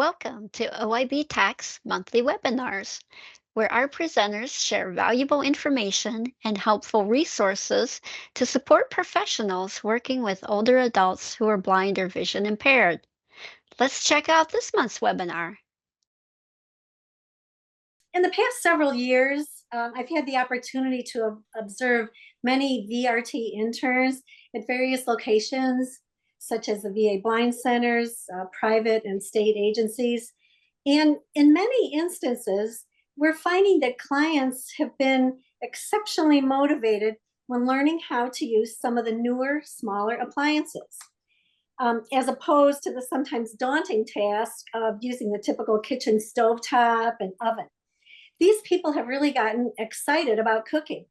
Welcome to OIB-TAC's monthly webinars, where our presenters share valuable information and helpful resources to support professionals working with older adults who are blind or vision impaired. Let's check out this month's webinar. In the past several years, I've had the opportunity to observe many VRT interns at various locations, such as the VA blind centers, private and state agencies. And in many instances, we're finding that clients have been exceptionally motivated when learning how to use some of the newer, smaller appliances, as opposed to the sometimes daunting task of using the typical kitchen stovetop and oven. These people have really gotten excited about cooking.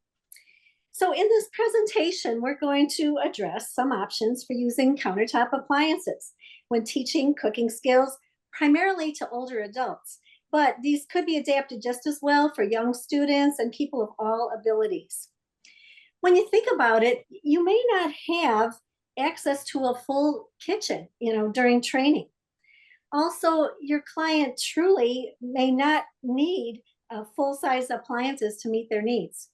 So in this presentation, we're going to address some options for using countertop appliances when teaching cooking skills, primarily to older adults. But these could be adapted just as well for young students and people of all abilities. When you think about it, you may not have access to a full kitchen, during training. Also, your client truly may not need full-size appliances to meet their needs.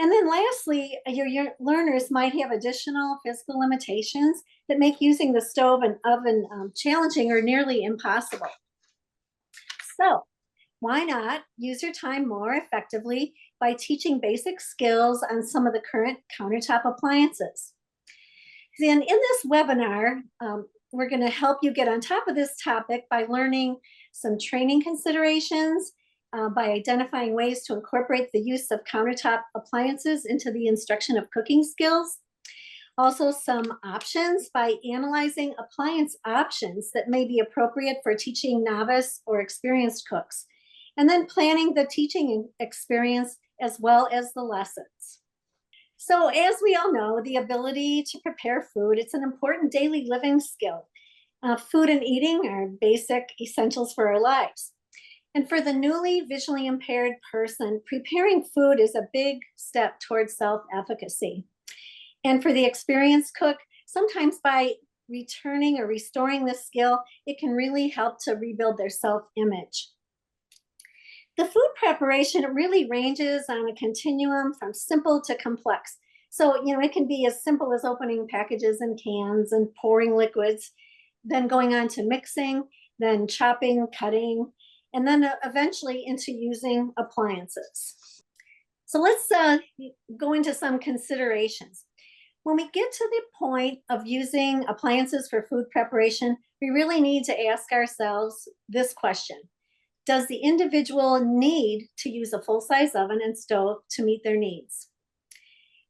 And then lastly, your learners might have additional physical limitations that make using the stove and oven challenging or nearly impossible. So why not use your time more effectively by teaching basic skills on some of the current countertop appliances? Then in this webinar, we're going to help you get on top of this topic by learning some training considerations, by identifying ways to incorporate the use of countertop appliances into the instruction of cooking skills. Also, some options by analyzing appliance options that may be appropriate for teaching novice or experienced cooks, and then planning the teaching experience as well as the lessons. So as we all know, the ability to prepare food, it's an important daily living skill. Food and eating are basic essentials for our lives. And for the newly visually impaired person, preparing food is a big step towards self-efficacy. And for the experienced cook, sometimes by returning or restoring this skill, it can really help to rebuild their self-image. The food preparation really ranges on a continuum from simple to complex. So, it can be as simple as opening packages and cans and pouring liquids, then going on to mixing, then chopping, cutting, and then eventually into using appliances. So let's go into some considerations. When we get to the point of using appliances for food preparation, we really need to ask ourselves this question. Does the individual need to use a full-size oven and stove to meet their needs?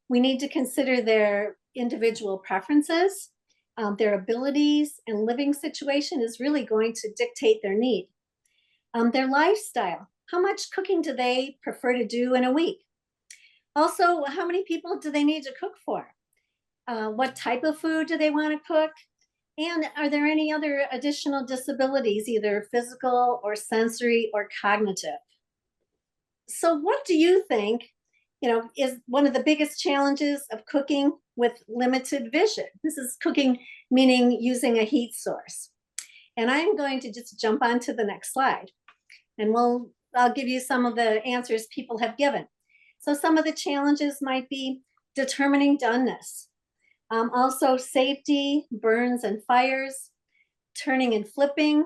We need to consider their individual preferences, their abilities, and living situation is really going to dictate their need. Their lifestyle, how much cooking do they prefer to do in a week? Also, how many people do they need to cook for? What type of food do they want to cook? And are there any other additional disabilities, either physical or sensory or cognitive? So what do you think, is one of the biggest challenges of cooking with limited vision? This is cooking, meaning using a heat source. And I'm going to just jump on to the next slide. And I'll give you some of the answers people have given. So some of the challenges might be determining doneness. Also safety, burns and fires, turning and flipping,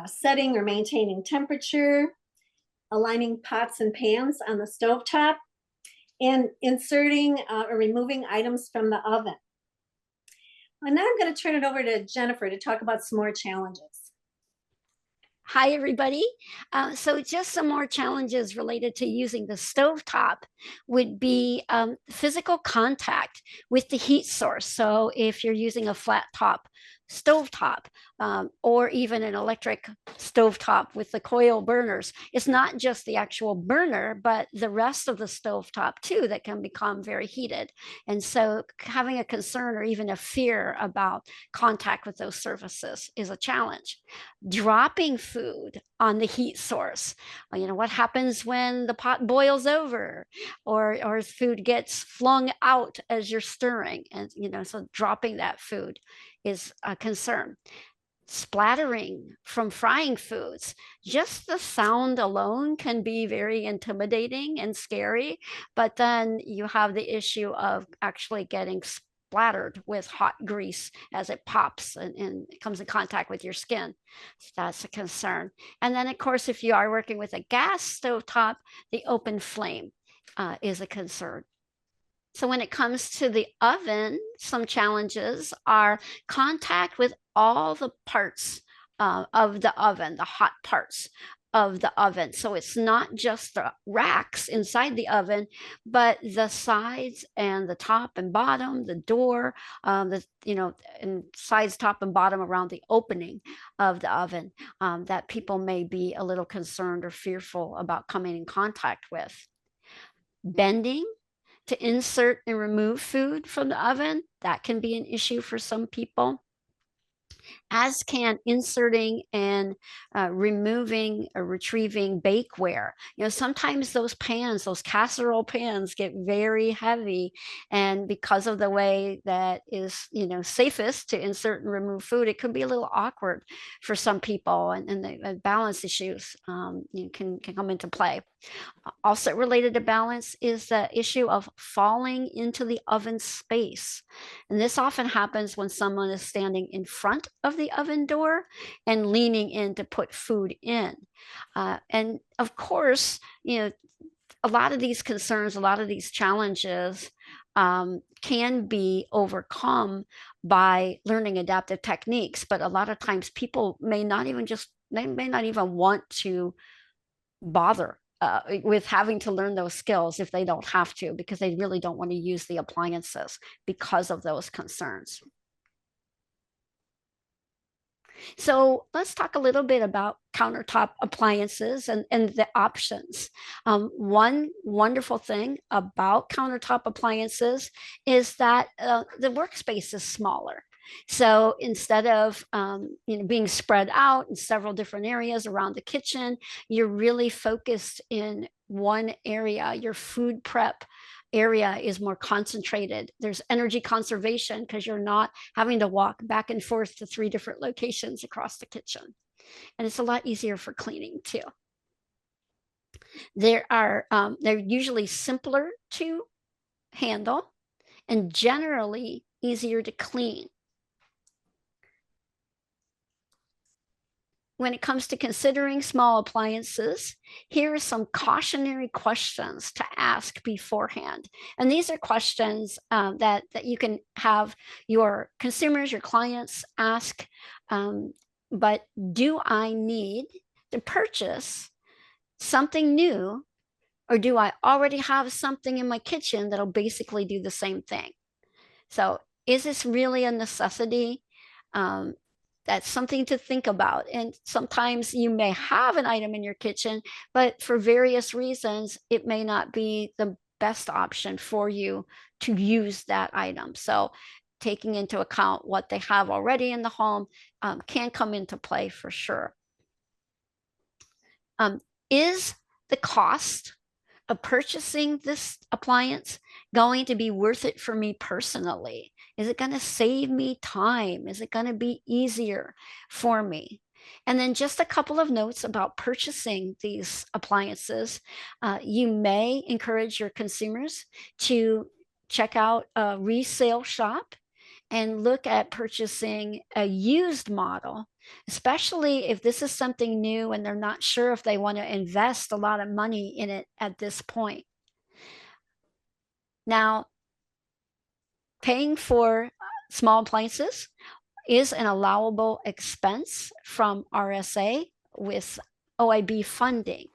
setting or maintaining temperature, aligning pots and pans on the stovetop, and inserting or removing items from the oven. And now I'm going to turn it over to Jennifer to talk about some more challenges. Hi, everybody. So just some more challenges related to using the stovetop would be physical contact with the heat source. So if you're using a flat top stovetop or even an electric stovetop with the coil burners, it's not just the actual burner, but the rest of the stovetop too that can become very heated. And so having a concern or even a fear about contact with those surfaces is a challenge. Dropping food on the heat source. What happens when the pot boils over or food gets flung out as you're stirring? And, so dropping that food is a concern. splattering from frying foods. Just the sound alone can be very intimidating and scary, but then you have the issue of actually getting splattered with hot grease as it pops and comes in contact with your skin. So that's a concern. And then, of course, if you are working with a gas stove top, the open flame is a concern. So when it comes to the oven, some challenges are contact with all the parts of the oven, the hot parts of the oven. So it's not just the racks inside the oven, but the sides and the top and bottom, the door, and sides, top, and bottom around the opening of the oven that people may be a little concerned or fearful about coming in contact with. Bending to insert and remove food from the oven, that can be an issue for some people, as can inserting and removing or retrieving bakeware. Sometimes those pans, those casserole pans, get very heavy, and because of the way that is, safest to insert and remove food, it could be a little awkward for some people, and the balance issues can come into play. Also related to balance is the issue of falling into the oven space. And this often happens when someone is standing in front of the oven door and leaning in to put food in. And of course, a lot of these concerns, a lot of these challenges can be overcome by learning adaptive techniques. But a lot of times people may not even want to bother with having to learn those skills if they don't have to, because they really don't want to use the appliances because of those concerns. So let's talk a little bit about countertop appliances and the options. One wonderful thing about countertop appliances is that the workspace is smaller. So instead of being spread out in several different areas around the kitchen, you're really focused in one area. Your food prep area is more concentrated. There's energy conservation because you're not having to walk back and forth to 3 different locations across the kitchen. And it's a lot easier for cleaning too. They're usually simpler to handle and generally easier to clean. When it comes to considering small appliances, here are some cautionary questions to ask beforehand. And these are questions that you can have your consumers, your clients ask. But do I need to purchase something new, or do I already have something in my kitchen that'll basically do the same thing? So is this really a necessity? That's something to think about. And sometimes you may have an item in your kitchen, but for various reasons, it may not be the best option for you to use that item. So taking into account what they have already in the home can come into play for sure. Is the cost of purchasing this appliance going to be worth it for me personally? Is it going to save me time? Is it going to be easier for me? And then just a couple of notes about purchasing these appliances. You may encourage your consumers to check out a resale shop and look at purchasing a used model, especially if this is something new and they're not sure if they want to invest a lot of money in it at this point. Now, paying for small appliances is an allowable expense from RSA with OIB funding.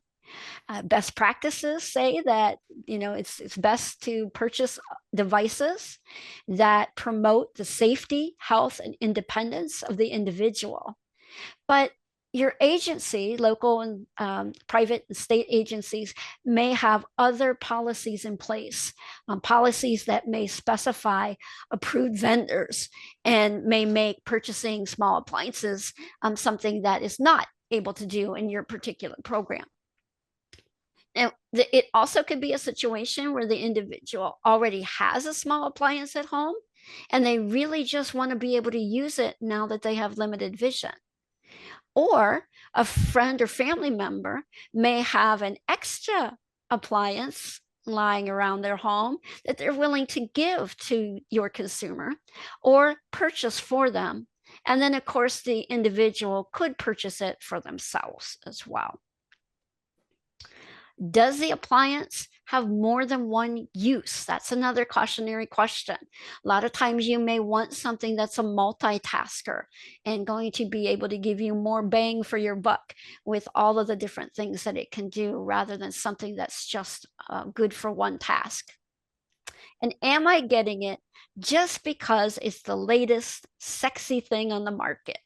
Best practices say that it's best to purchase devices that promote the safety, health, and independence of the individual. But your agency, local and private and state agencies, may have other policies in place, policies that may specify approved vendors and may make purchasing small appliances something that is not able to do in your particular program. And it also could be a situation where the individual already has a small appliance at home and they really just want to be able to use it now that they have limited vision. Or a friend or family member may have an extra appliance lying around their home that they're willing to give to your consumer or purchase for them. And then, of course, the individual could purchase it for themselves as well. Does the appliance have more than one use? That's another cautionary question. A lot of times you may want something that's a multitasker and going to be able to give you more bang for your buck with all of the different things that it can do rather than something that's just good for one task. And am I getting it just because it's the latest sexy thing on the market?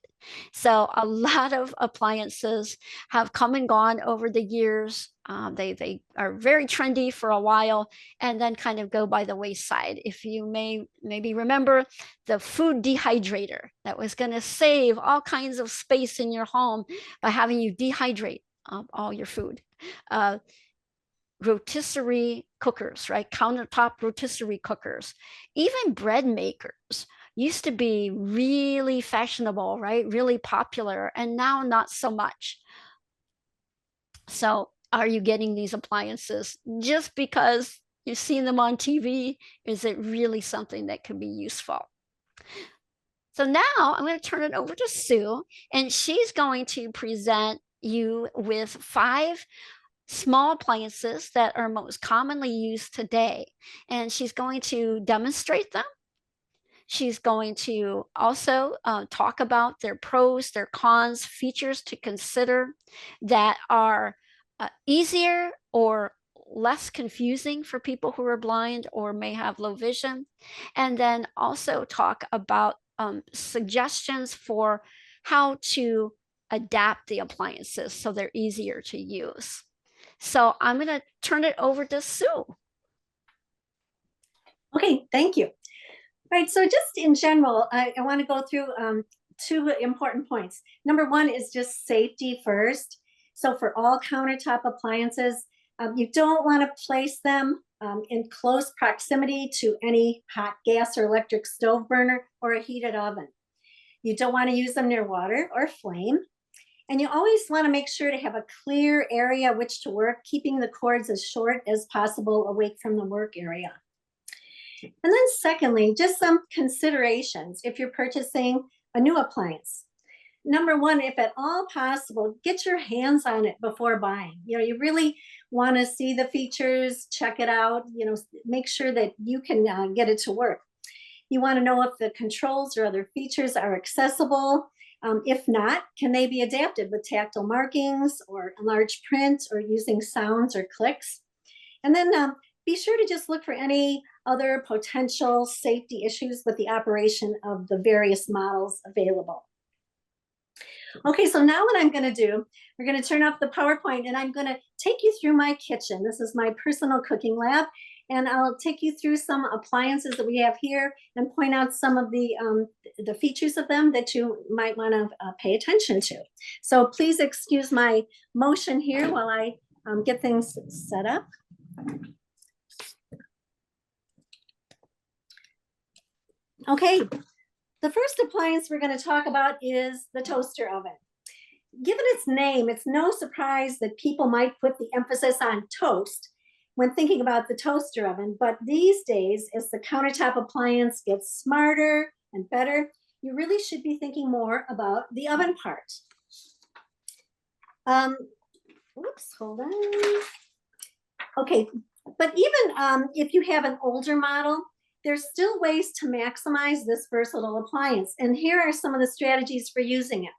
So a lot of appliances have come and gone over the years. They are very trendy for a while and then kind of go by the wayside. If you maybe remember the food dehydrator that was going to save all kinds of space in your home by having you dehydrate all your food. Rotisserie cookers, right? Countertop rotisserie cookers, even bread makers used to be really fashionable, right? Really popular, and now not so much. So are you getting these appliances just because you've seen them on TV? Is it really something that could be useful? So now I'm going to turn it over to Sue, and she's going to present you with 5 small appliances that are most commonly used today. And she's going to demonstrate them. She's going to also talk about their pros, their cons, features to consider that are easier or less confusing for people who are blind or may have low vision. And then also talk about suggestions for how to adapt the appliances so they're easier to use. So I'm going to turn it over to Sue. Okay, thank you. All right, so just in general, I want to go through 2 important points. Number 1 is just safety first. So for all countertop appliances, you don't want to place them in close proximity to any hot gas or electric stove burner or a heated oven. You don't want to use them near water or flame. And you always want to make sure to have a clear area which to work, keeping the cords as short as possible away from the work area. And then secondly, just some considerations if you're purchasing a new appliance. Number 1, if at all possible, get your hands on it before buying. You really want to see the features, check it out, make sure that you can get it to work. You want to know if the controls or other features are accessible. If not, can they be adapted with tactile markings or a large print or using sounds or clicks? And then be sure to just look for any other potential safety issues with the operation of the various models available. Okay, so now what I'm going to do, we're going to turn off the PowerPoint and I'm going to take you through my kitchen. This is my personal cooking lab, and I'll take you through some appliances that we have here and point out some of the features of them that you might want to pay attention to. So please excuse my motion here while I get things set up. Okay, the first appliance we're going to talk about is the toaster oven. Given its name, it's no surprise that people might put the emphasis on toast when thinking about the toaster oven, but these days, as the countertop appliance gets smarter and better, you really should be thinking more about the oven part. Whoops, hold on. Okay, but even if you have an older model, there's still ways to maximize this versatile appliance. And here are some of the strategies for using it.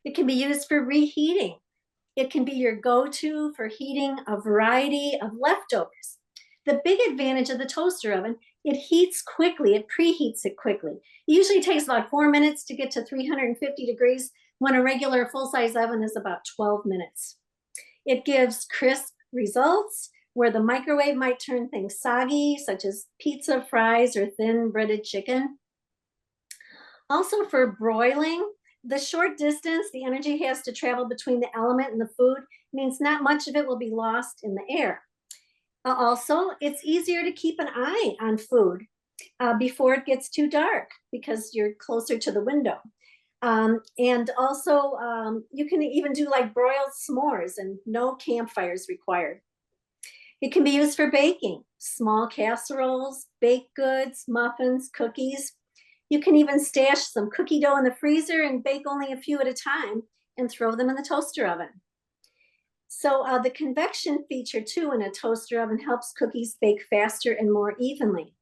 It can be used for reheating. It can be your go-to for heating a variety of leftovers. The big advantage of the toaster oven, it heats quickly, it preheats it quickly. It usually takes about 4 minutes to get to 350 degrees when a regular full-size oven is about 12 minutes. It gives crisp results where the microwave might turn things soggy, such as pizza, fries, or thin breaded chicken. Also for broiling, the short distance the energy has to travel between the element and the food means not much of it will be lost in the air. Also, it's easier to keep an eye on food before it gets too dark because you're closer to the window. And also, you can even do like broiled s'mores and no campfires required. It can be used for baking, small casseroles, baked goods, muffins, cookies. You can even stash some cookie dough in the freezer and bake only a few at a time and throw them in the toaster oven. So the convection feature too in a toaster oven helps cookies bake faster and more evenly.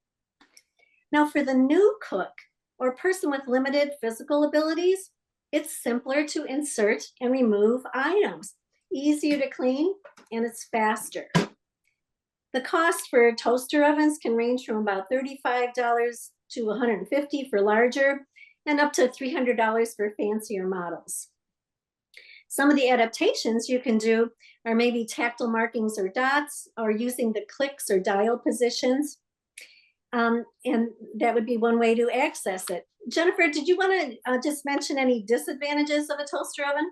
Now for the new cook or person with limited physical abilities, it's simpler to insert and remove items, easier to clean, and it's faster. The cost for toaster ovens can range from about $35 to $150 for larger and up to $300 for fancier models. Some of the adaptations you can do are maybe tactile markings or dots, or using the clicks or dial positions. And that would be one way to access it. Jennifer, did you want to just mention any disadvantages of a toaster oven?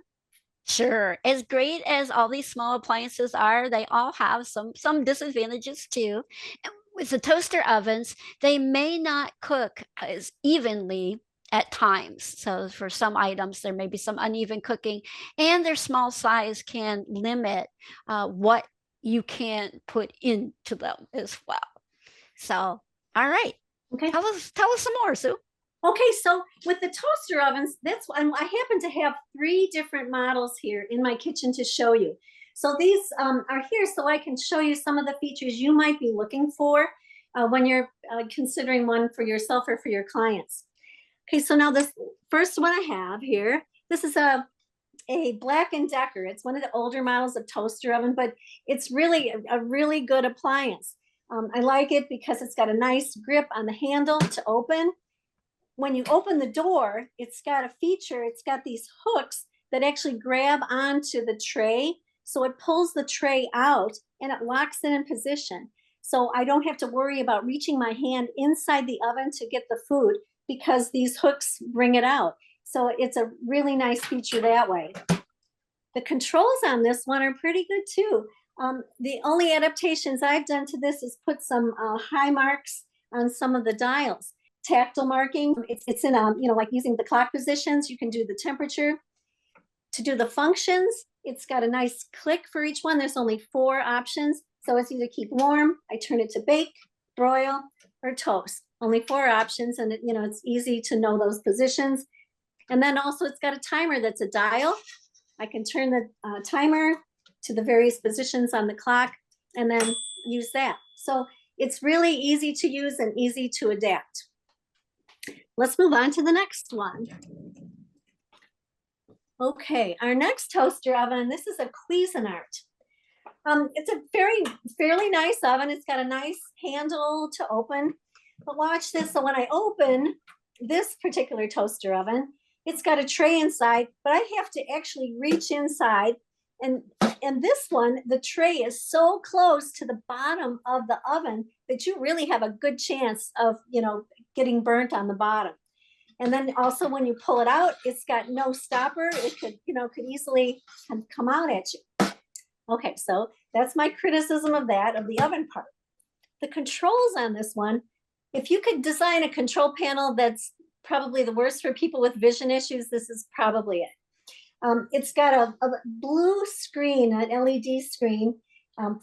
Sure. As great as all these small appliances are, they all have some disadvantages too. And with the toaster ovens, they may not cook as evenly at times. So for some items, there may be some uneven cooking, and their small size can limit what you can put into them as well. So, all right. Okay. Tell us some more, Sue. Okay, so with the toaster ovens, that's I happen to have 3 different models here in my kitchen to show you. So these are here so I can show you some of the features you might be looking for when you're considering one for yourself or for your clients. Okay, so now this first one I have here, this is a Black & Decker. It's one of the older models of toaster oven, but it's really a really good appliance. I like it because it's got a nice grip on the handle to open. When you open the door, it's got a feature, it's got these hooks that actually grab onto the tray. So it pulls the tray out and it locks it in position. So I don't have to worry about reaching my hand inside the oven to get the food because these hooks bring it out. So it's a really nice feature that way. The controls on this one are pretty good too. The only adaptations I've done to this is put some high marks on some of the dials. Tactile marking, it's in a, like using the clock positions, you can do the temperature. To do the functions, it's got a nice click for each one. There's only 4 options. So it's either keep warm, I turn it to bake, broil, or toast. Only 4 options, and it's easy to know those positions. And then also it's got a timer that's a dial. I can turn the timer to the various positions on the clock and then use that. So it's really easy to use and easy to adapt. Let's move on to the next one. Okay, our next toaster oven, this is a Cuisinart. It's a fairly nice oven. It's got a nice handle to open. But watch this. So when I open this particular toaster oven, it's got a tray inside, but I have to actually reach inside. And this one, the tray is so close to the bottom of the oven that you really have a good chance of, getting burnt on the bottom. And then also when you pull it out, it's got no stopper. It could easily come out at you. Okay, so that's my criticism of the oven part. The controls on this one, if you could design a control panel that's probably the worst for people with vision issues, this is probably it. It's got a blue screen, an LED screen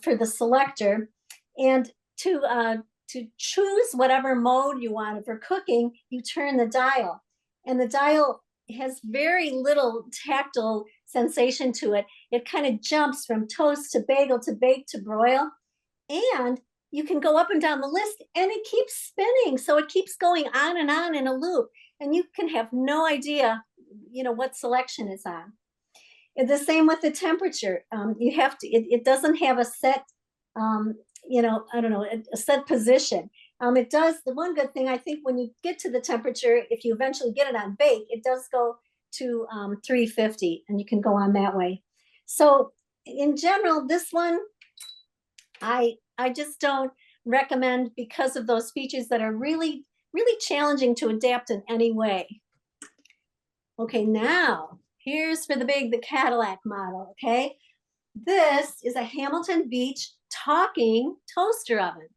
for the selector. And to choose whatever mode you want for cooking, you turn the dial. And the dial has very little tactile sensation to it. It kind of jumps from toast to bagel to bake to broil. And you can go up and down the list and it keeps spinning. So it keeps going on in a loop. And you can have no idea, what selection it's on. And the same with the temperature. You have to, it doesn't have a set, a set position. It does, the one good thing, I think when you get to the temperature, if you eventually get it on bake, it does go to 350 and you can go on that way. So in general, this one, I just don't recommend because of those features that are really, really challenging to adapt in any way. Okay, now here's for the Cadillac model, okay? This is a Hamilton Beach talking toaster oven.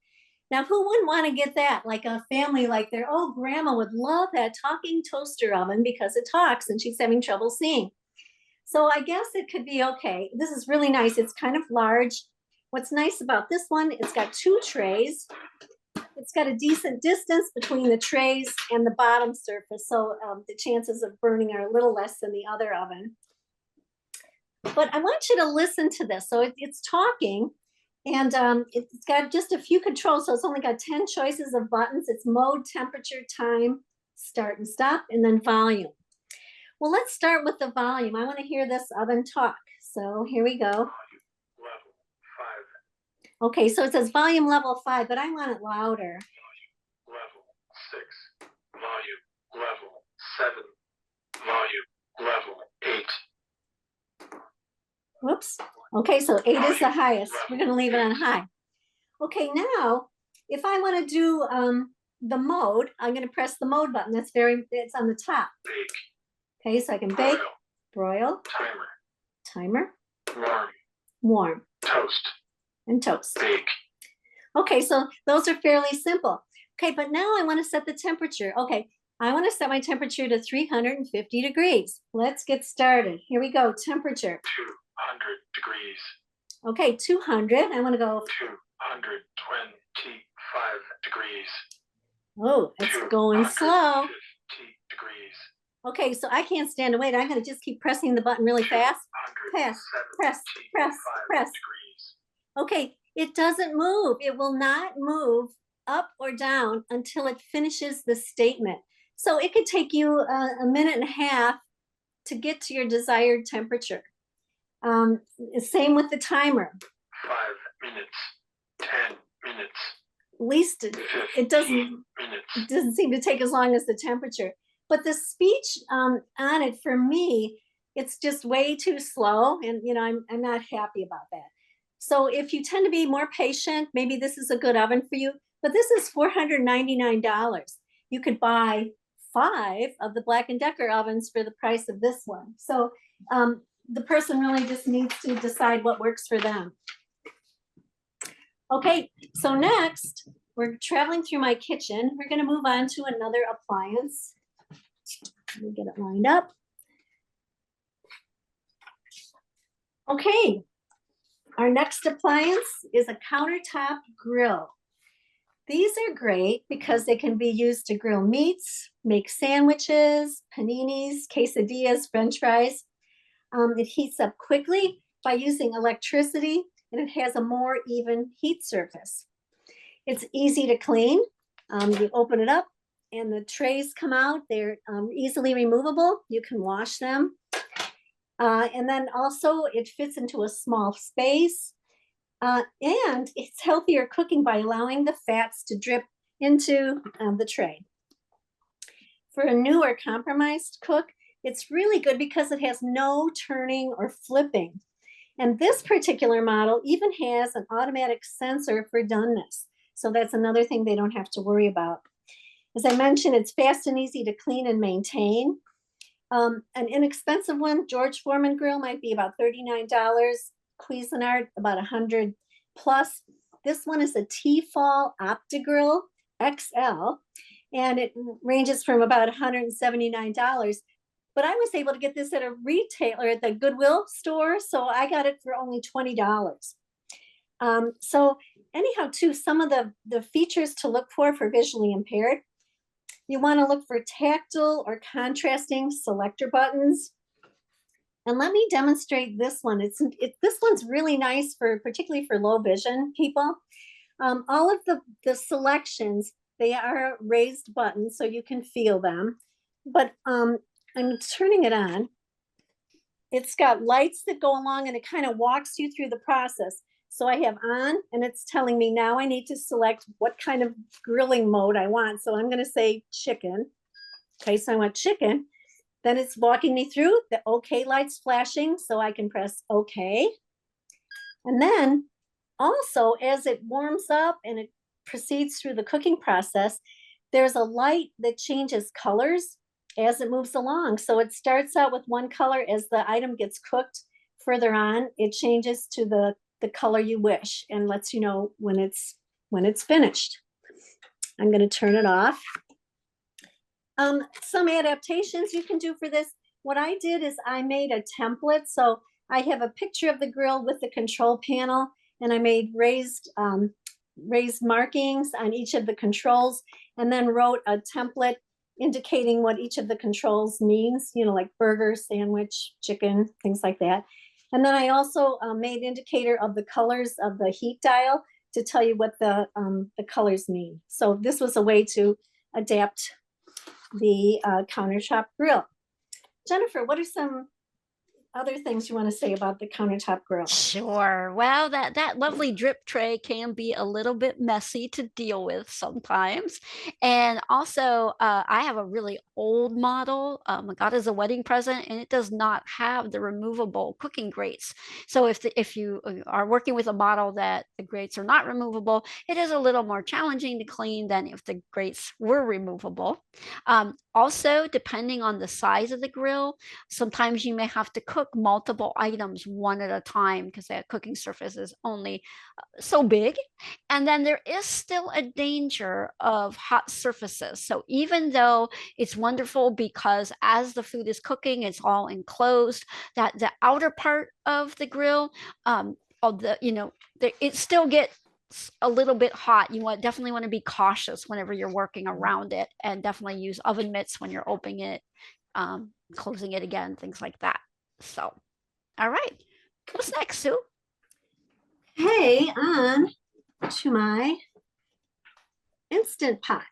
Now, who wouldn't want to get that? Like a family, like their old grandma would love that talking toaster oven because it talks and she's having trouble seeing. So I guess it could be okay. This is really nice. It's kind of large. What's nice about this one, it's got 2 trays. It's got a decent distance between the trays and the bottom surface. So the chances of burning are a little less than the other oven. But I want you to listen to this. So it's talking, and it's got just a few controls. So it's only got 10 choices of buttons. It's mode, temperature, time, start and stop, and then volume. Well, let's start with the volume. I want to hear this oven talk. So here we go. Level 5. Okay, so it says volume level 5, but I want it louder. Level 6. Volume level 7. Volume level 8. Whoops. Okay, so 8 is the highest. We're going to leave it on high. Okay, now if I want to do the mode, I'm going to press the mode button. It's on the top. Bake. Okay, so I can bake, broil, Timer. timer, Warm. warm, Toast. and toast. Bake. Okay, so those are fairly simple. Okay, but now I want to set the temperature. Okay, I want to set my temperature to 350 degrees. Let's get started. Here we go, temperature. 200 degrees. Okay, 200. I want to go, 225 degrees. oh, it's going slow. 250 degrees. Okay, so I can't stand to wait. I'm going to just keep pressing the button really fast. Press, press, press, press. Degrees. Okay, it doesn't move. It will not move up or down until it finishes the statement. So it could take you a minute and a half to get to your desired temperature. Same with the timer. 5 minutes. 10 minutes. At least it doesn't seem to take as long as the temperature. But the speech on it, for me, it's just way too slow, and I'm not happy about that. So if you tend to be more patient, maybe this is a good oven for you. But this is $499. You could buy 5 of the Black & Decker ovens for the price of this one. So the person really just needs to decide what works for them. Okay, so next, we're traveling through my kitchen. We're going to move on to another appliance. Let me get it lined up. Okay, our next appliance is a countertop grill. These are great because they can be used to grill meats, make sandwiches, paninis, quesadillas, French fries. It heats up quickly by using electricity, and it has a more even heat surface. It's easy to clean. You open it up and the trays come out. They're easily removable. You can wash them. And then also it fits into a small space. And it's healthier cooking by allowing the fats to drip into the tray. For a new or compromised cook, it's really good because it has no turning or flipping. And this particular model even has an automatic sensor for doneness. So that's another thing they don't have to worry about. As I mentioned, it's fast and easy to clean and maintain. An inexpensive one, George Foreman grill, might be about $39. Cuisinart, about 100 plus. This one is a T-Fall OptiGrill XL, and it ranges from about $179. But I was able to get this at a retailer at the Goodwill store, so I got it for only $20. So anyhow, too, some of the features to look for visually impaired. You want to look for tactile or contrasting selector buttons. And let me demonstrate this one. This one's really nice particularly for low vision people. All of the selections, they are raised buttons so you can feel them. But I'm turning it on. It's got lights that go along and it kind of walks you through the process. So I have on, and it's telling me now I need to select what kind of grilling mode I want. So I'm going to say chicken. Okay, so I want chicken. Then it's walking me through the OK lights flashing, so I can press OK. And then also, as it warms up and it proceeds through the cooking process, there's a light that changes colors as it moves along. So it starts out with one color. As the item gets cooked further on, it changes to the color you wish and lets you know when it's when it's finished. I'm going to turn it off. Some adaptations you can do for this. What I did is I made a template. So I have a picture of the grill with the control panel, and I made raised markings on each of the controls, and then wrote a template indicating what each of the controls means, you know, like burger, sandwich, chicken, things like that. And then I also made indicator of the colors of the heat dial to tell you what the colors mean. So this was a way to adapt the countertop grill. Jennifer, what are some other things you want to say about the countertop grill? Sure. Well, that lovely drip tray can be a little bit messy to deal with sometimes. And also, I have a really old model. I got as a wedding present, and it does not have the removable cooking grates. So if you are working with a model that the grates are not removable, it is a little more challenging to clean than if the grates were removable. Also, depending on the size of the grill, sometimes you may have to cook multiple items one at a time because that cooking surface is only so big. And then there is still a danger of hot surfaces. So even though it's wonderful because as the food is cooking, it's all enclosed, that the outer part of the grill, it still gets a little bit hot. You definitely want to be cautious whenever you're working around it, and definitely use oven mitts when you're opening it, closing it again, things like that. So, all right. What's next, Sue? Hey, on to my Instant Pot.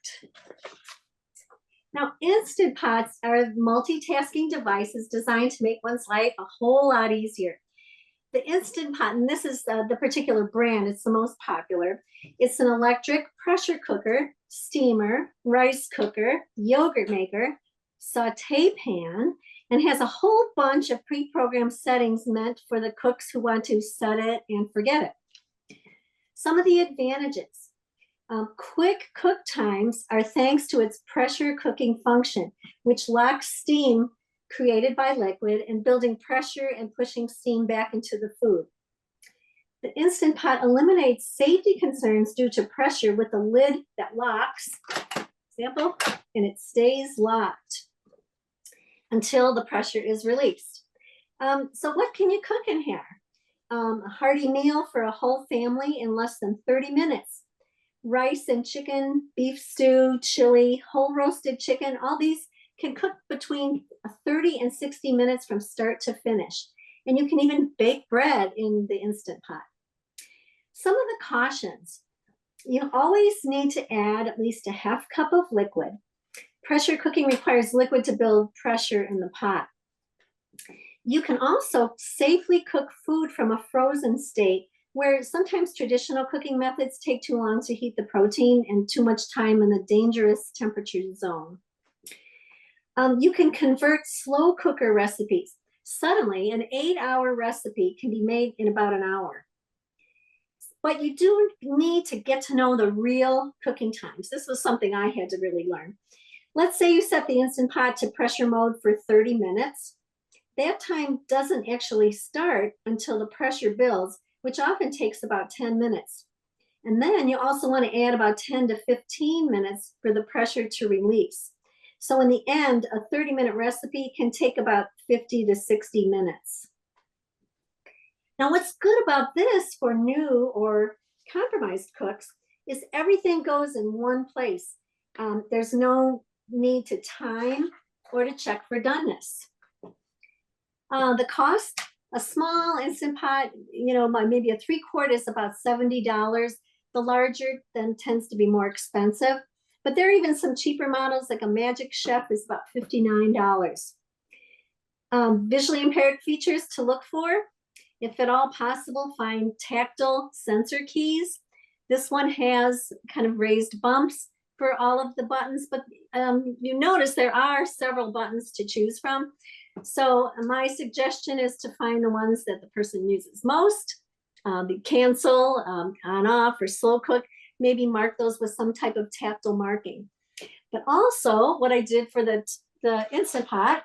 Now, Instant Pots are multitasking devices designed to make one's life a whole lot easier. The Instant Pot, and this is the particular brand, it's the most popular. It's an electric pressure cooker, steamer, rice cooker, yogurt maker, saute pan, and has a whole bunch of pre-programmed settings meant for the cooks who want to set it and forget it. Some of the advantages. Quick cook times are thanks to its pressure cooking function, which locks steam created by liquid and building pressure and pushing steam back into the food. The Instant Pot eliminates safety concerns due to pressure with a lid that locks, example, and it stays locked until the pressure is released. So what can you cook in here? A hearty meal for a whole family in less than 30 minutes. Rice and chicken, beef stew, chili, whole roasted chicken, all these can cook between 30 and 60 minutes from start to finish. And you can even bake bread in the Instant Pot. Some of the cautions. You always need to add at least a half cup of liquid. Pressure cooking requires liquid to build pressure in the pot. You can also safely cook food from a frozen state, where sometimes traditional cooking methods take too long to heat the protein and too much time in the dangerous temperature zone. You can convert slow cooker recipes. Suddenly, an 8-hour recipe can be made in about an hour. But you do need to get to know the real cooking times. This was something I had to really learn. Let's say you set the Instant Pot to pressure mode for 30 minutes. That time doesn't actually start until the pressure builds, which often takes about 10 minutes. And then you also want to add about 10 to 15 minutes for the pressure to release. So in the end, a 30-minute recipe can take about 50 to 60 minutes. Now, what's good about this for new or compromised cooks is everything goes in one place. There's no need to time or to check for doneness. The cost, a small Instant Pot, maybe a 3-quart is about $70. The larger then tends to be more expensive. But there are even some cheaper models, like a Magic Chef is about $59. Visually impaired features to look for. If at all possible, find tactile sensor keys. This one has kind of raised bumps for all of the buttons, but you notice there are several buttons to choose from. So my suggestion is to find the ones that the person uses most, the cancel, on off, or slow cook. Maybe mark those with some type of tactile marking. But also what I did for the Instant Pot,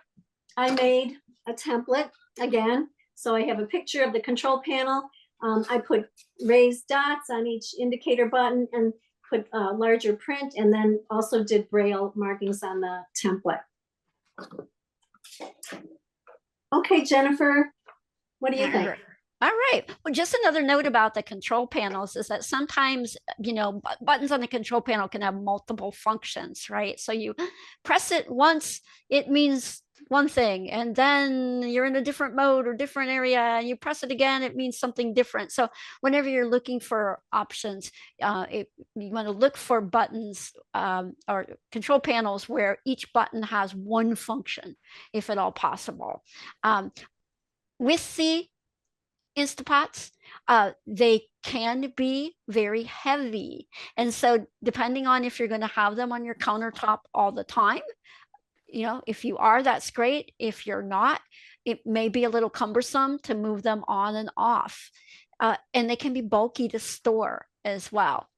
I made a template again. So I have a picture of the control panel. I put raised dots on each indicator button and put larger print, and then also did Braille markings on the template. Okay, Jennifer, what do you think? All right. Well, just another note about the control panels is that sometimes, you know, buttons on the control panel can have multiple functions, right? So you press it once, it means one thing, and then you're in a different mode or different area, and you press it again, it means something different. So whenever you're looking for options, you want to look for buttons or control panels where each button has one function, if at all possible. With the Instapots, they can be very heavy. And so depending on if you're going to have them on your countertop all the time, you know, if you are, that's great. If you're not, it may be a little cumbersome to move them on and off. And they can be bulky to store as well.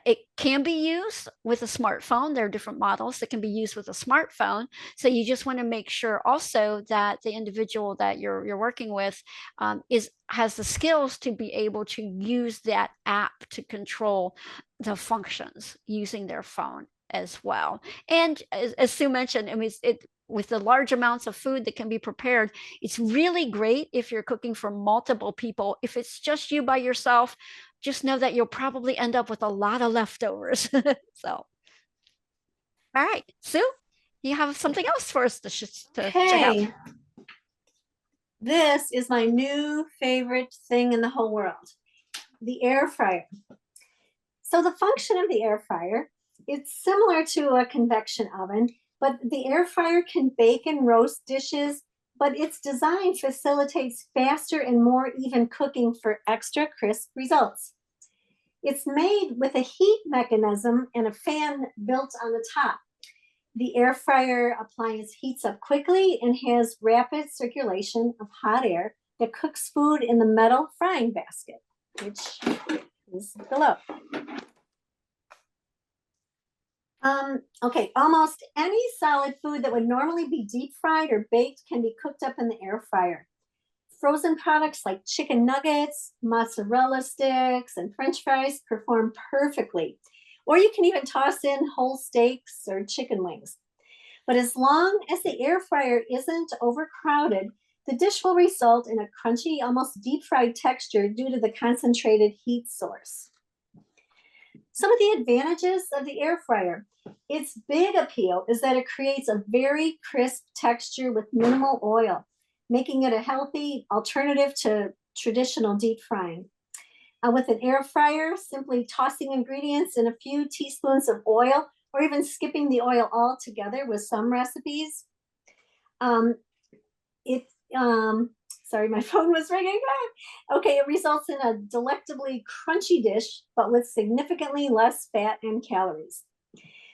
It can be used with a smartphone. There are different models that can be used with a smartphone. So you just want to make sure also that the individual that you're working with has the skills to be able to use that app to control the functions using their phone as well. And as Sue mentioned, I mean, with the large amounts of food that can be prepared, it's really great if you're cooking for multiple people. If it's just you by yourself, just know that you'll probably end up with a lot of leftovers. So, all right, Sue, you have something else for us to check out? This is my new favorite thing in the whole world, the air fryer. So the function of the air fryer, it's similar to a convection oven, but the air fryer can bake and roast dishes, but its design facilitates faster and more even cooking for extra crisp results. It's made with a heat mechanism and a fan built on the top. The air fryer appliance heats up quickly and has rapid circulation of hot air that cooks food in the metal frying basket, which is below. Okay, almost any solid food that would normally be deep fried or baked can be cooked up in the air fryer. Frozen products like chicken nuggets, mozzarella sticks, and French fries perform perfectly. Or you can even toss in whole steaks or chicken wings. But as long as the air fryer isn't overcrowded, the dish will result in a crunchy, almost deep fried texture due to the concentrated heat source. Some of the advantages of the air fryer. Its big appeal is that it creates a very crisp texture with minimal oil, making it a healthy alternative to traditional deep frying. With an air fryer, simply tossing ingredients in a few teaspoons of oil, or even skipping the oil altogether with some recipes. Sorry, my phone was ringing. Okay, it results in a delectably crunchy dish, but with significantly less fat and calories.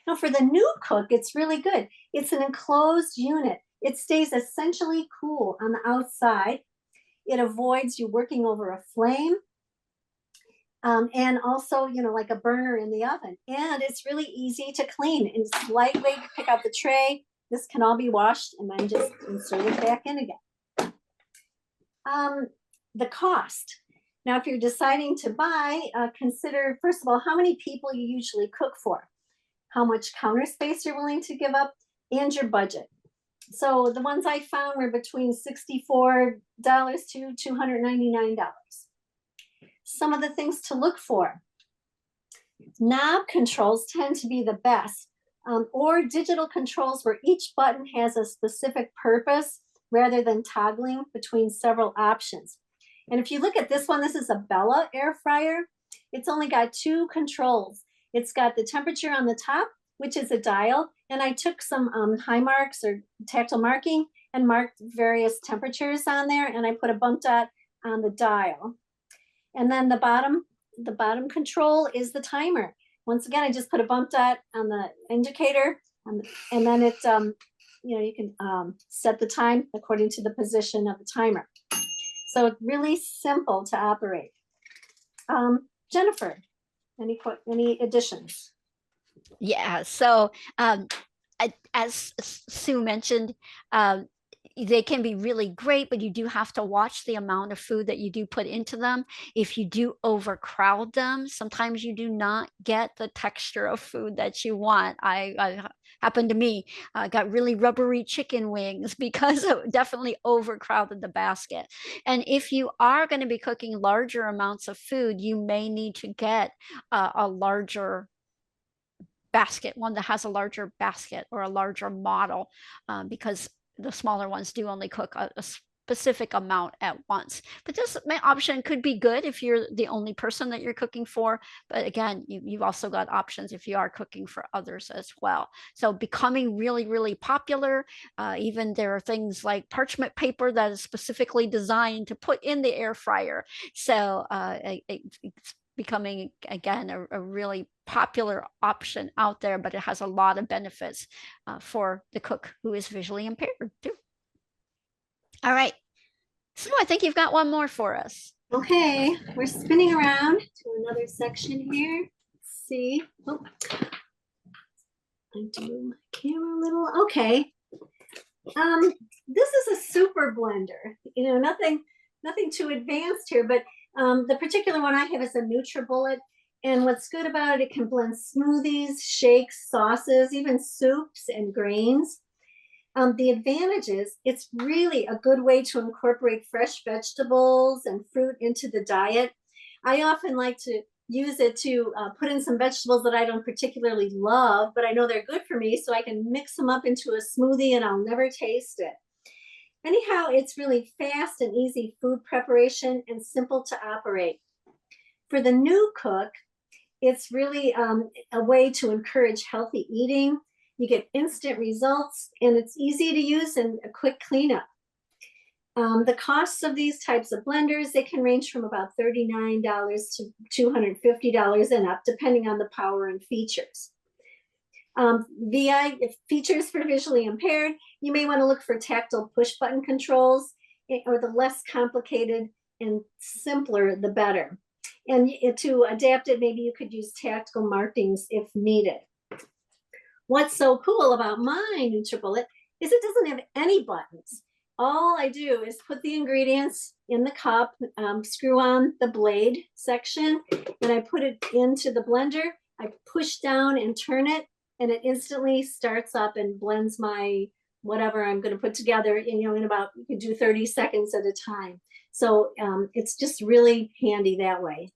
Now for the new cook, it's really good. It's an enclosed unit. It stays essentially cool on the outside. It avoids you working over a flame. And also, you know, like a burner in the oven. And it's really easy to clean. It's lightweight to pick out the tray. This can all be washed and then just inserted back in again. The cost. Now, if you're deciding to buy, consider, first of all, how many people you usually cook for, how much counter space you're willing to give up, and your budget. So the ones I found were between $64 to $299. Some of the things to look for. Knob controls tend to be the best, or digital controls where each button has a specific purpose rather than toggling between several options. And if you look at this one, this is a Bella air fryer. It's only got two controls. It's got the temperature on the top, which is a dial, and I took some high marks or tactile marking and marked various temperatures on there, and I put a bump dot on the dial. And then the bottom control is the timer. Once again, I just put a bump dot on the indicator, and then it, you know, you can set the time according to the position of the timer. So it's really simple to operate. Jennifer, any additions? Yeah, so as Sue mentioned, they can be really great, but you do have to watch the amount of food that you do put into them. If you do overcrowd them, sometimes you do not get the texture of food that you want. I happened to me, got really rubbery chicken wings because it definitely overcrowded the basket. And if you are going to be cooking larger amounts of food, you may need to get a larger basket, one that has a larger basket or a larger model, because the smaller ones do only cook a specific amount at once. But this option could be good if you're the only person that you're cooking for. But again, you've also got options if you are cooking for others as well. So becoming really, really popular. Even there are things like parchment paper that is specifically designed to put in the air fryer. So it's becoming, again, a really popular option out there, but it has a lot of benefits for the cook who is visually impaired too. All right. So I think you've got one more for us. Okay, we're spinning around to another section here. Let's see. Oh, I have to move my camera a little. Okay. This is a super blender. You know, nothing too advanced here, but the particular one I have is a NutriBullet. And what's good about it, it can blend smoothies, shakes, sauces, even soups and grains. The advantage is it's really a good way to incorporate fresh vegetables and fruit into the diet. I often like to use it to put in some vegetables that I don't particularly love, but I know they're good for me, so I can mix them up into a smoothie and I'll never taste it. Anyhow, it's really fast and easy food preparation and simple to operate. For the new cook, it's really a way to encourage healthy eating. You get instant results and it's easy to use and a quick cleanup. The costs of these types of blenders, they can range from about $39 to $250 and up, depending on the power and features. VI features for visually impaired, you may want to look for tactile push button controls, or the less complicated and simpler, the better. And to adapt it, maybe you could use tactile markings if needed. What's so cool about my NutriBullet is it doesn't have any buttons. All I do is put the ingredients in the cup, screw on the blade section, and I put it into the blender. I push down and turn it, and it instantly starts up and blends my whatever I'm going to put together in about, you can do 30 seconds at a time. So it's just really handy that way.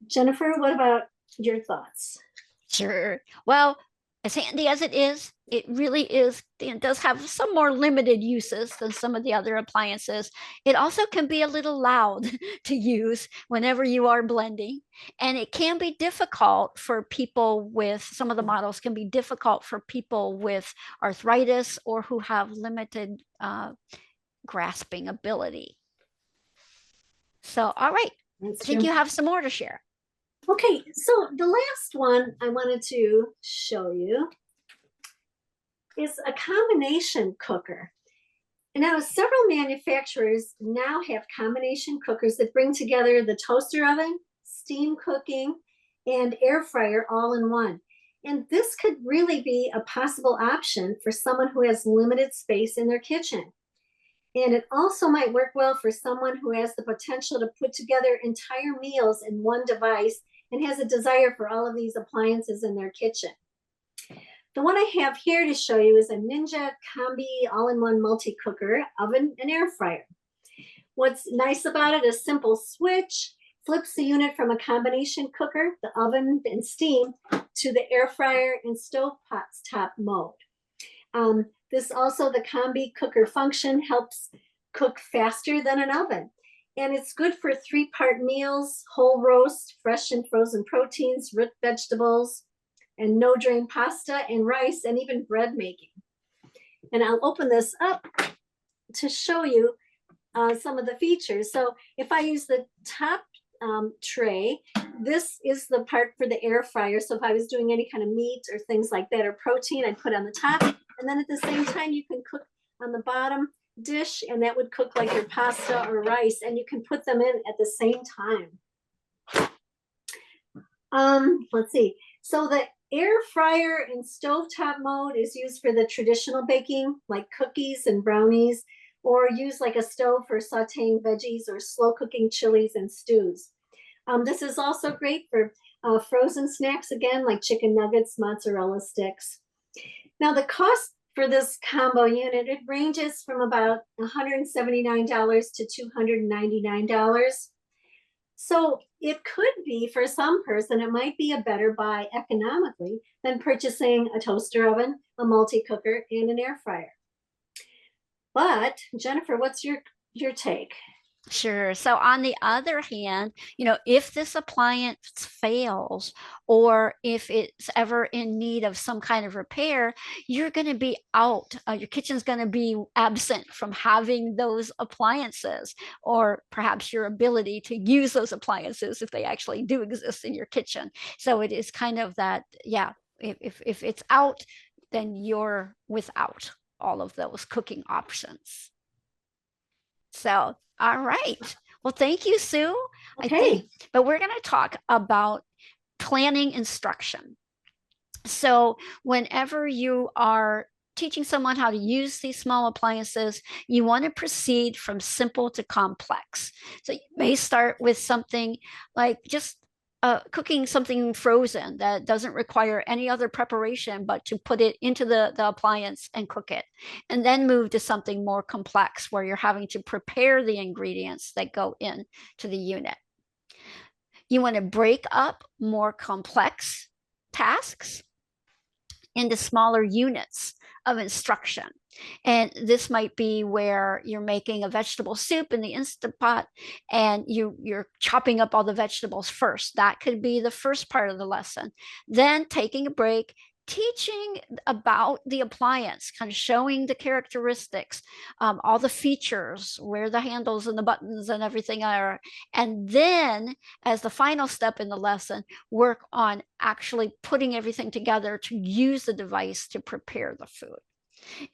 Jennifer, what about your thoughts? Sure. Well, as handy as it really is, it does have some more limited uses than some of the other appliances. It also can be a little loud to use whenever you are blending. And it can be difficult for people with, some of the models can be difficult for people with arthritis or who have limited grasping ability. So, all right, I think you have some more to share. Okay, so the last one I wanted to show you is a combination cooker. And now several manufacturers now have combination cookers that bring together the toaster oven, steam cooking, and air fryer all in one. And this could really be a possible option for someone who has limited space in their kitchen. And it also might work well for someone who has the potential to put together entire meals in one device and has a desire for all of these appliances in their kitchen. The one I have here to show you is a Ninja Combi all-in-one multi-cooker, oven, and air fryer. What's nice about it, a simple switch flips the unit from a combination cooker, the oven and steam, to the air fryer and stove top mode. This also, the combi cooker function helps cook faster than an oven. And it's good for 3-part meals, whole roast, fresh and frozen proteins, root vegetables, and no drain pasta and rice, and even bread making. And I'll open this up to show you some of the features. So if I use the top tray, this is the part for the air fryer. So if I was doing any kind of meat or things like that, or protein, I'd put on the top. And then at the same time, you can cook on the bottom dish, and that would cook like your pasta or rice, and you can put them in at the same time. Let's see. So the Air fryer and stovetop mode is used for the traditional baking, like cookies and brownies, or use like a stove for sauteing veggies or slow cooking chilies and stews. This is also great for frozen snacks, again, like chicken nuggets, mozzarella sticks. Now, the cost for this combo unit, it ranges from about $179 to $299. So it could be, for some person, it might be a better buy economically than purchasing a toaster oven, a multi-cooker, and an air fryer. But Jennifer, what's your take? Sure. So on the other hand, if this appliance fails or if it's ever in need of some kind of repair, you're going to be out. Your kitchen's going to be absent from having those appliances, or perhaps your ability to use those appliances if they actually do exist in your kitchen. So it is kind of that, yeah, if it's out, then you're without all of those cooking options. So, all right. Well, thank you, Sue. Okay. But we're going to talk about planning instruction. So, whenever you are teaching someone how to use these small appliances, you want to proceed from simple to complex. So, you may start with something like just cooking something frozen that doesn't require any other preparation but to put it into the appliance and cook it, and then move to something more complex where you're having to prepare the ingredients that go in to the unit. You want to break up more complex tasks into smaller units of instruction. And this might be where you're making a vegetable soup in the Instant Pot and you're chopping up all the vegetables first. That could be the first part of the lesson. Then taking a break, teaching about the appliance, kind of showing the characteristics, all the features, where the handles and the buttons and everything are. And then, as the final step in the lesson, work on actually putting everything together to use the device to prepare the food.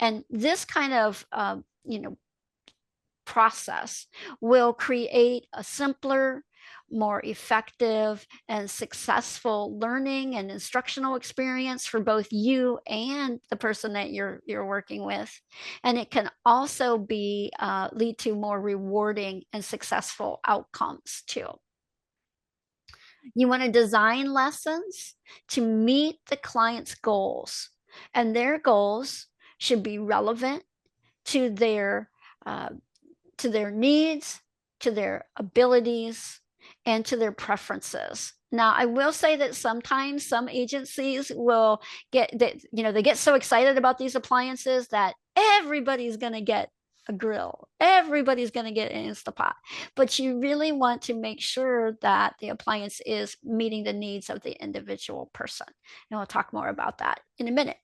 And this kind of, process will create a simpler, more effective and successful learning and instructional experience for both you and the person that you're working with. And it can also be lead to more rewarding and successful outcomes too. You want to design lessons to meet the client's goals, and their goals should be relevant to their needs, to their abilities, and to their preferences. Now, I will say that sometimes some agencies will get that, they get so excited about these appliances that everybody's going to get a grill, everybody's going to get an Instapot. But you really want to make sure that the appliance is meeting the needs of the individual person. And we'll talk more about that in a minute.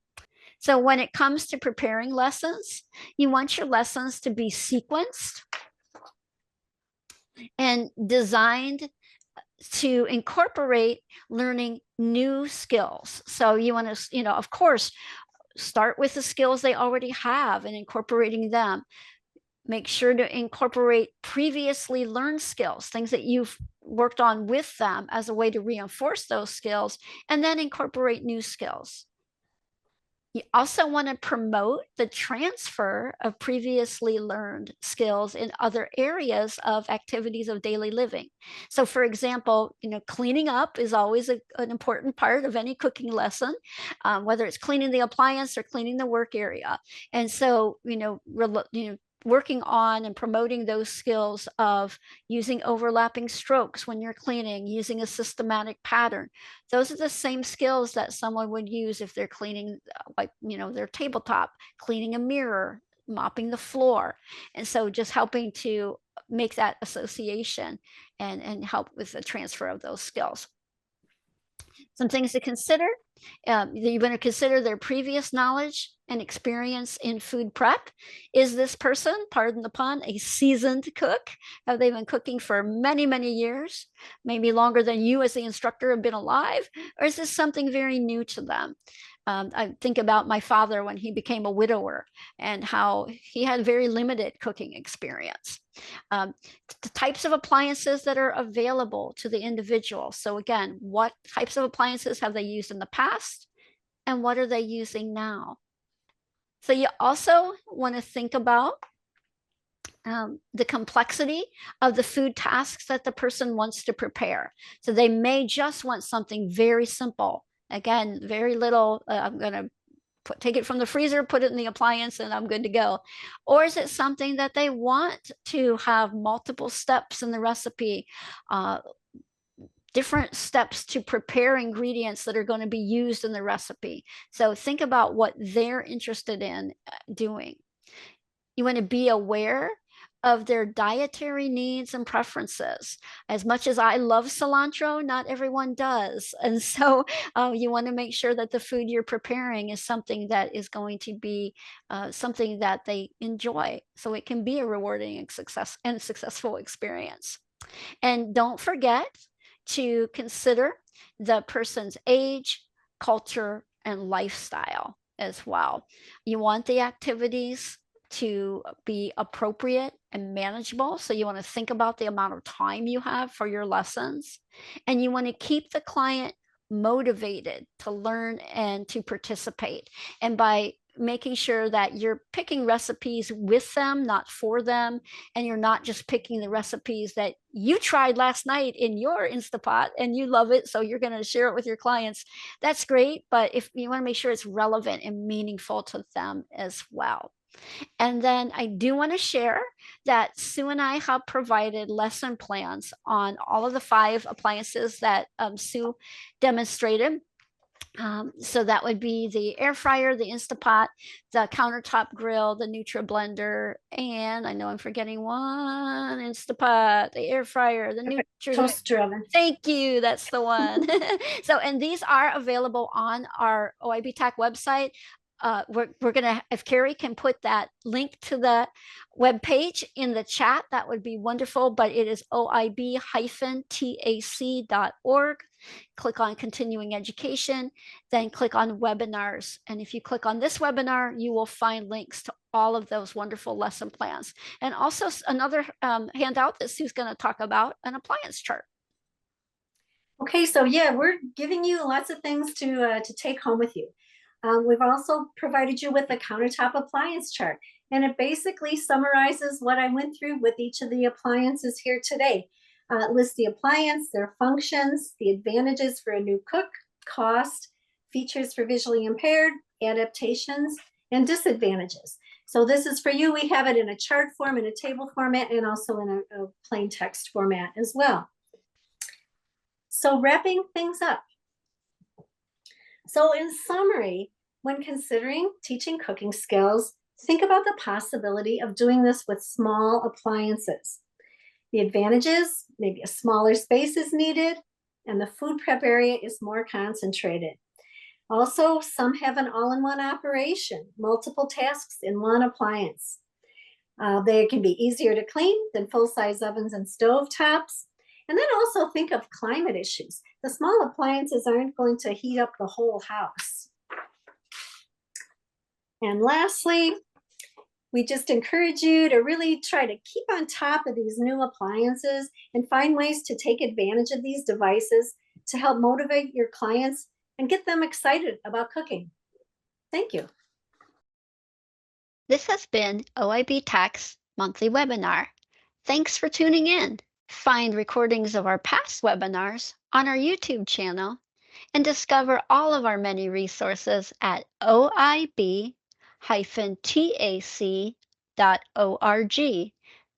So when it comes to preparing lessons, you want your lessons to be sequenced and designed to incorporate learning new skills. So you want to, of course, start with the skills they already have and incorporating them. Make sure to incorporate previously learned skills, things that you've worked on with them as a way to reinforce those skills, and then incorporate new skills. You also want to promote the transfer of previously learned skills in other areas of activities of daily living. So for example, cleaning up is always an important part of any cooking lesson, whether it's cleaning the appliance or cleaning the work area. And so, working on and promoting those skills of using overlapping strokes when you're cleaning, using a systematic pattern. Those are the same skills that someone would use if they're cleaning, their tabletop, cleaning a mirror, mopping the floor. And so just helping to make that association and help with the transfer of those skills. Some things to consider. You want to consider their previous knowledge and experience in food prep. Is this person, pardon the pun, a seasoned cook? Have they been cooking for many, many years? Maybe longer than you as the instructor have been alive? Or is this something very new to them? I think about my father when he became a widower and how he had very limited cooking experience. The types of appliances that are available to the individual. So again, what types of appliances have they used in the past and what are they using now? So you also want to think about the complexity of the food tasks that the person wants to prepare. So they may just want something very simple. Again, very little, I'm going to take it from the freezer, put it in the appliance, and I'm good to go. Or is it something that they want to have multiple steps in the recipe, different steps to prepare ingredients that are going to be used in the recipe? So think about what they're interested in doing. You want to be aware of their dietary needs and preferences. As much as I love cilantro, not everyone does. And so you want to make sure that the food you're preparing is something that is going to be something that they enjoy. So it can be a rewarding and successful experience. And don't forget to consider the person's age, culture, and lifestyle as well. You want the activities to be appropriate and manageable. So you want to think about the amount of time you have for your lessons, and you want to keep the client motivated to learn and to participate. And by making sure that you're picking recipes with them, not for them, and you're not just picking the recipes that you tried last night in your Instapot and you love it, so you're going to share it with your clients. That's great, but if you want to make sure it's relevant and meaningful to them as well. And then I do want to share that Sue and I have provided lesson plans on all of the 5 appliances that Sue demonstrated. So that would be the air fryer, the Instapot, the countertop grill, the NutriBlender, and I know I'm forgetting one: Instapot, the air fryer, the toaster oven. Thank you. That's the one. So, and these are available on our OIB-TAC website. We're gonna, if Carrie can put that link to the web page in the chat, that would be wonderful. But it is OIB-TAC.org. Click on continuing education, then click on webinars. And if you click on this webinar, you will find links to all of those wonderful lesson plans. And also another handout that Sue's going to talk about, an appliance chart. Okay, so yeah, we're giving you lots of things to take home with you. We've also provided you with a countertop appliance chart, and it basically summarizes what I went through with each of the appliances here today. It lists the appliance, their functions, the advantages for a new cook, cost, features for visually impaired, adaptations, and disadvantages. So this is for you. We have it in a chart form, in a table format, and also in a plain text format as well. So wrapping things up. So in summary, when considering teaching cooking skills, think about the possibility of doing this with small appliances. The advantages: maybe a smaller space is needed and the food prep area is more concentrated. Also, some have an all-in-one operation, multiple tasks in one appliance. They can be easier to clean than full-size ovens and stovetops. And then also think of climate issues. The small appliances aren't going to heat up the whole house. And lastly, we just encourage you to really try to keep on top of these new appliances and find ways to take advantage of these devices to help motivate your clients and get them excited about cooking. Thank you. This has been OIB-TAC's monthly webinar. Thanks for tuning in. Find recordings of our past webinars on our YouTube channel and discover all of our many resources at OIB-TAC.org.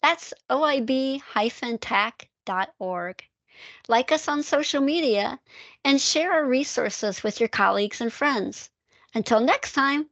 That's OIB-TAC.org. Like us on social media and share our resources with your colleagues and friends. Until next time.